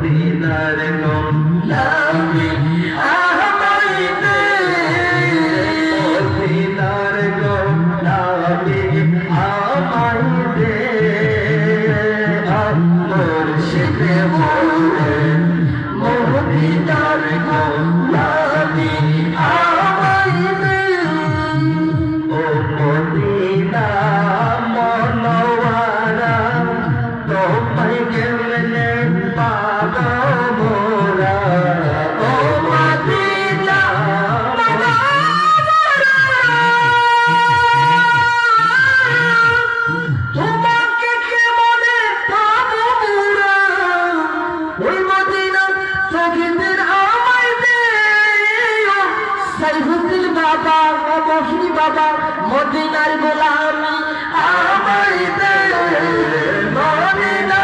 মদিনার গোলামি আমায় দে মদিনার গোলামি আমায় দে মুর্শিদে বলে মদিনার গোলামি আমায় দে ও মদিনা মনোয়ারা তোমায় কেমনে পাবো মোরা ও মদিনা তোমাকে কেমনে পাবো মোরা ওই মদিনা সগীদের আমায় দে সাইফুদ্দিন বাবা ও মফি বাবা মদিনার গোলামি আমায় দে মদিনা